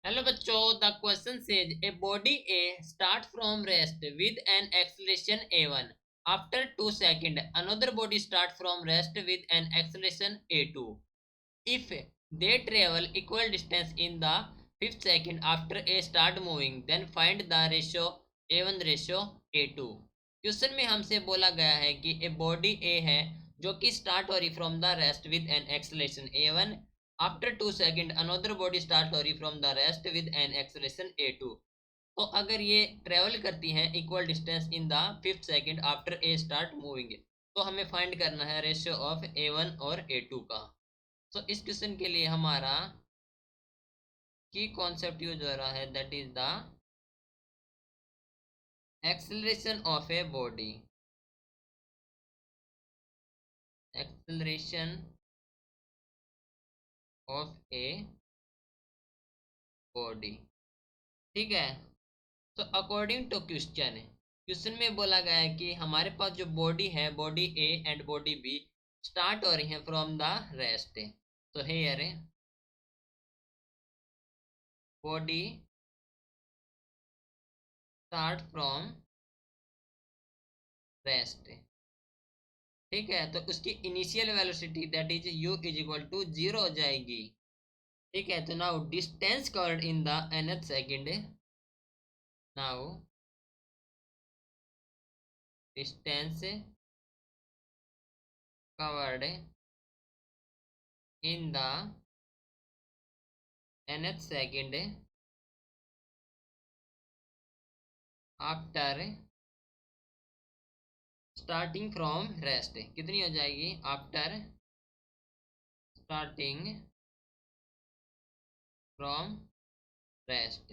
Hello बच्चों, the question says a body A start from rest with an acceleration a1 after 2 second another body start from rest with an acceleration a2 if they travel equal distance in the fifth second after a start moving then find the ratio a1 ratio a2। Question में हमसे बोला गया है कि a body ए है जो कि start हो रही from the rest with an acceleration a1 after 2 second another body start हो रही from the rest with an acceleration a2। तो अगर ये ट्रेवल करती हैं equal distance in the fifth second after a start moving तो हमें फाइंड करना है रेशियो ऑफ a1 और a2 का। तो इस क्वेश्चन के लिए हमारा की कॉन्सेप्ट यूज हो रहा है, that is the acceleration of a body. Acceleration of a body, ठीक है। तो अकॉर्डिंग टू क्वेश्चन में बोला गया है कि हमारे पास जो बॉडी है, body A and body B start हो रही है फ्रॉम द रेस्ट। तो here body start from rest, ठीक है। तो उसकी initial velocity that is u is equal to 0 हो जाएगी, ठीक है। तो now distance covered in the nth second, now distance covered in the nth second after starting from rest कितनी हो जाएगी, after starting from rest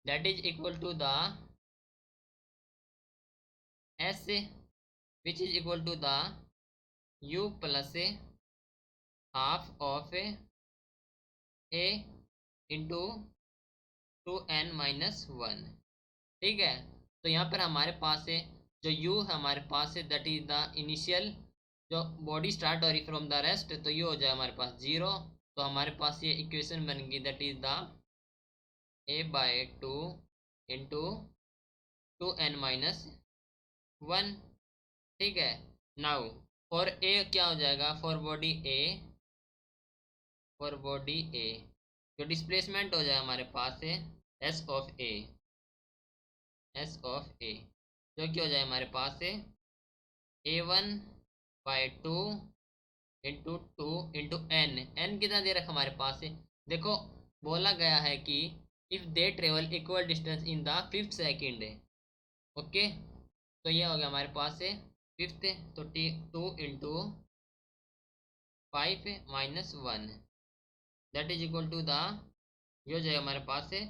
that is equal to the s which is equal to the u plus half of a into 2n-1, ठीक है। तो यहाँ पर हमारे पास है जो u हमारे पास है दैट इज द इनिशियल जो बॉडी स्टार्ट हो रही फ्रॉम द रेस्ट, तो u हो जाए हमारे पास 0। तो हमारे पास ये इक्वेशन बन गई that is the a/2 into 2n-1, ठीक है। नाउ फॉर ए क्या हो जाएगा, फॉर बॉडी ए जो डिस्प्लेसमेंट हो जाए हमारे पास है एस ऑफ ए जो क्या हो जाए हमारे पास है a1/2 इंटू 2 इंटू एन कितना दे रखा हमारे पास है, देखो बोला गया है कि if they travel equal distance in the fifth second, okay. तो ये हो गया हमारे पास है फिफ्थ, तो 2 into 5-1 that is equal to the जो है हमारे पास है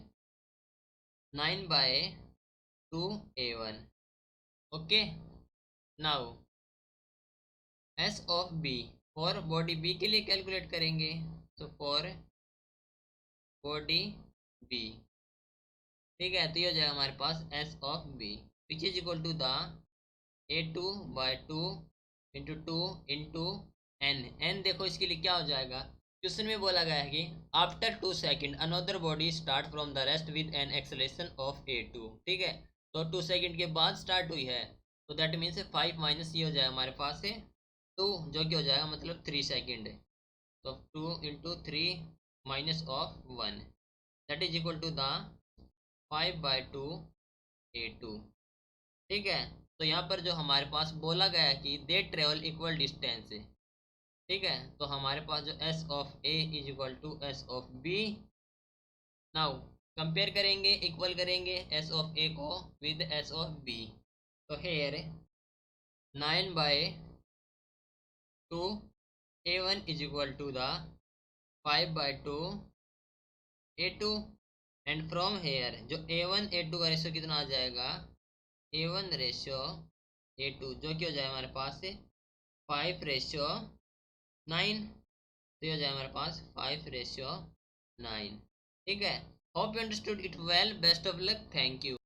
9/2 a1, okay. Now S of B for body B के लिए कैलकुलेट करेंगे। तो फॉर बॉडी बी, ठीक है। तो ये हो जाएगा हमारे पास S of B which is equal to the a2/2 into 2 into N देखो इसके लिए क्या हो जाएगा, क्वेश्चन में बोला गया है कि after 2 second another body start from the rest with an acceleration of a2, ठीक है। तो 2 सेकंड के बाद स्टार्ट हुई है, तो दैट मीन्स 5 माइनस ये हो जाएगा हमारे पास है 2 जो कि हो जाएगा मतलब 3 सेकंड। तो 2 into 3 minus of 1 that is equal to the 5/2 a2, ठीक है। तो यहाँ पर जो हमारे पास बोला गया है कि दे ट्रेवल इक्वल डिस्टेंस, ठीक है। तो हमारे पास जो S of A is equal to S of B, now compare करेंगे, इक्वल करेंगे एस ऑफ ए को विद एस ऑफ बी। तो here 9/2 a1 is equal to the 5/2 a2 and from here जो a1 a2 का ratio कितना आ जाएगा, a1 ratio a2 जो कि हो जाए हमारे पास 5/9, तो ये हो जाए हमारे पास 5/9, ठीक है। Hope you understood it well, best of luck, thank you.